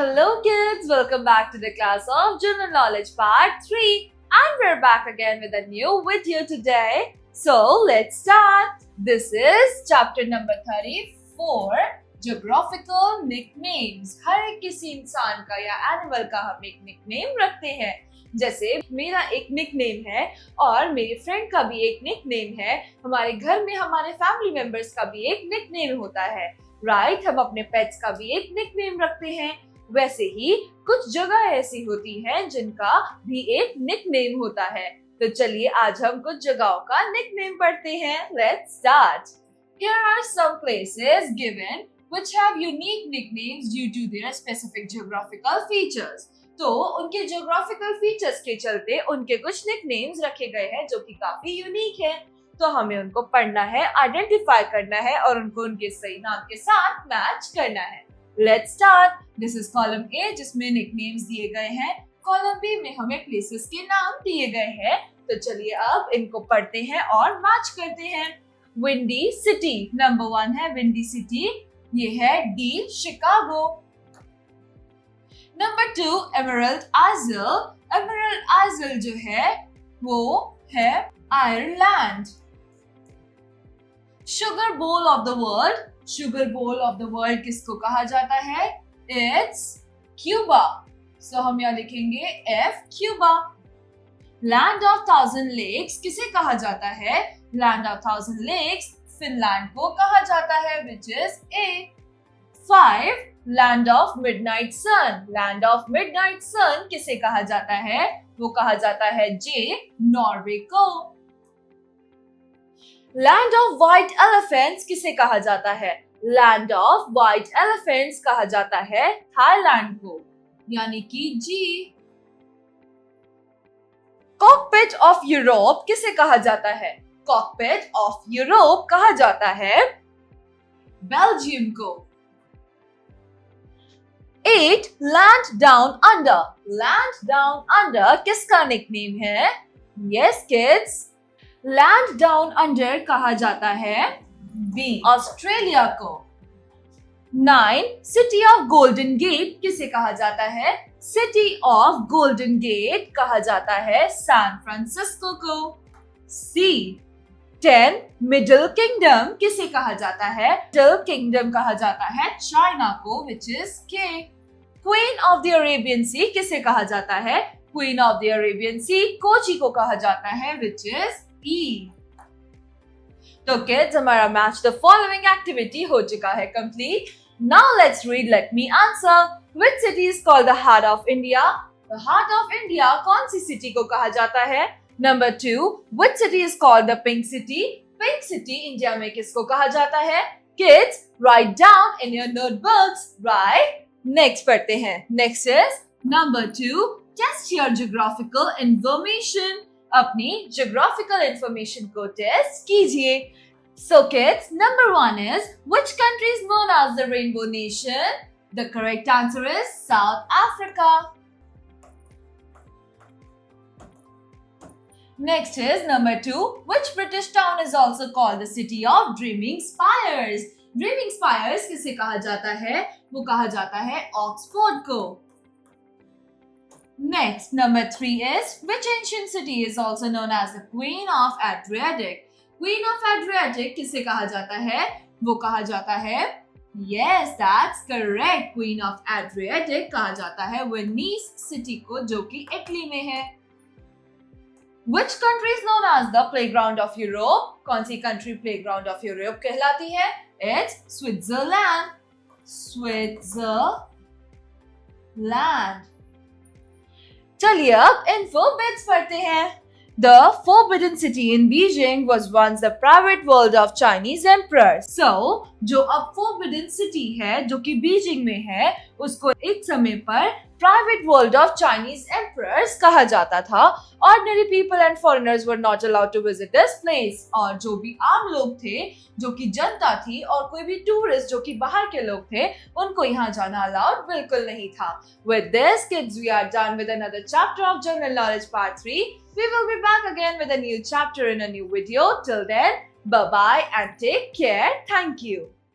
Hello kids, welcome back to the class of General Knowledge Part 3 and we're back again with a new video today. So let's start. This is chapter number 34, Geographical Nicknames. हर एक किसी इंसान का या animal का हम एक nickname रखते हैं. जैसे मेरा एक निकनेम है और मेरे फ्रेंड का भी एक निकनेम है. हमारे घर में हमारे फैमिली मेंबर्स का भी एक निकनेम होता है. राइट, हम अपने पेट्स का भी एक निकनेम रखते हैं. वैसे ही कुछ जगह ऐसी होती हैं जिनका भी एक निकनेम होता है. तो चलिए आज हम कुछ जगहों का निकनेम पढ़ते हैं. Let's start. Here are some places given which have unique nicknames due to their specific geographical features. तो उनके geographical features के चलते उनके कुछ nicknames रखे गए हैं जो कि काफी यूनिक है. तो हमें उनको पढ़ना है, आइडेंटिफाई करना है और उनको उनके सही नाम के साथ मैच करना है. Let's start. This is column A जिसमें nicknames दिए गए हैं. column B में हमें places के नाम दिए गए हैं. तो चलिए अब इनको पढ़ते हैं और मैच करते हैं. Windy City नंबर 1 है. Windy City ये है D, Chicago. Number 2 Emerald Isle. Emerald Isle जो है वो है Ireland. Sugar Bowl of the World. Sugar Bowl of the World किसको कहा जाता है? It's Cuba. So हम यहाँ लिखेंगे F, Cuba. Land of Thousand Lakes किसे कहा जाता है? Land of Thousand Lakes Finland को कहा जाता है, which is A. 5 Land of Midnight Sun. Land of Midnight Sun किसे कहा जाता है? वो कहा जाता है J, नॉर्वे को. Land of White Elephants किसे कहा जाता है? Land of White Elephants कहा जाता है थाईलैंड को, यानी कि G. Cockpit of Europe किसे कहा जाता है? Cockpit of Europe कहा जाता है बेल्जियम को. 8 Land Down Under. Land Down Under किसका निकनेम है? Yes kids, Land Down Under कहा जाता है B, ऑस्ट्रेलिया को. 9 City of Golden Gate किसे कहा जाता है? City of Golden Gate कहा जाता है सैन फ्रांसिस्को को. C 10 Middle Kingdom किसे कहा जाता है? Middle Kingdom कहा जाता है चाइना को, which is K. Queen of the Arabian Sea किसे कहा जाता है? Queen of the Arabian Sea Kochi को कहा जाता है, which is E. तो kids हमारा match the following activity हो चुका है complete. Now let's read. Let me answer. Which city is called the heart of India? The heart of India कौन सी city को कहा जाता है? Number 2. Which city is called the pink city? Pink city India में किसको कहा जाता है? Kids write down in your notebooks. Right? Next पढ़ते हैं. Next is number 2. Test your geographical information. अपनी geographical information को test कीजिए. So kids, number 1 is which country is known as the Rainbow Nation? The correct answer is South Africa. Next is number 2. Which British town is also called the city of Dreaming Spires? Dreaming Spires किसे कहा जाता है? वो कहा जाता है Oxford को. Next, number 3 is which ancient city is also known as the Queen of Adriatic? Queen of Adriatic किसे कहा जाता है? वो कहा जाता है, yes, that's correct. Queen of Adriatic कहा जाता है Venice city को, जो कि इटली में है. Which country is known as the playground of Europe? कौन सी country playground of Europe कहलाती है? It's Switzerland. Switzerland. चलिए अब info bits पढ़ते हैं. The Forbidden City in Beijing was once the private world of Chinese emperors. So, जो अब Forbidden City है, जो कि बीजिंग में है, उसको एक समय पर private world of Chinese emperors कहा जाता था. Ordinary people and foreigners were not allowed to visit this place. और जो भी आम लोग थे, जो कि जनता थी और कोई भी टूरिस्ट जो कि बाहर के लोग थे, उनको यहाँ जाना अलाउड बिल्कुल नहीं था. With this, kids, we are done with another chapter of General Knowledge Part 3. We will be back again with a new chapter in a new video. Till then, bye-bye and take care. Thank you.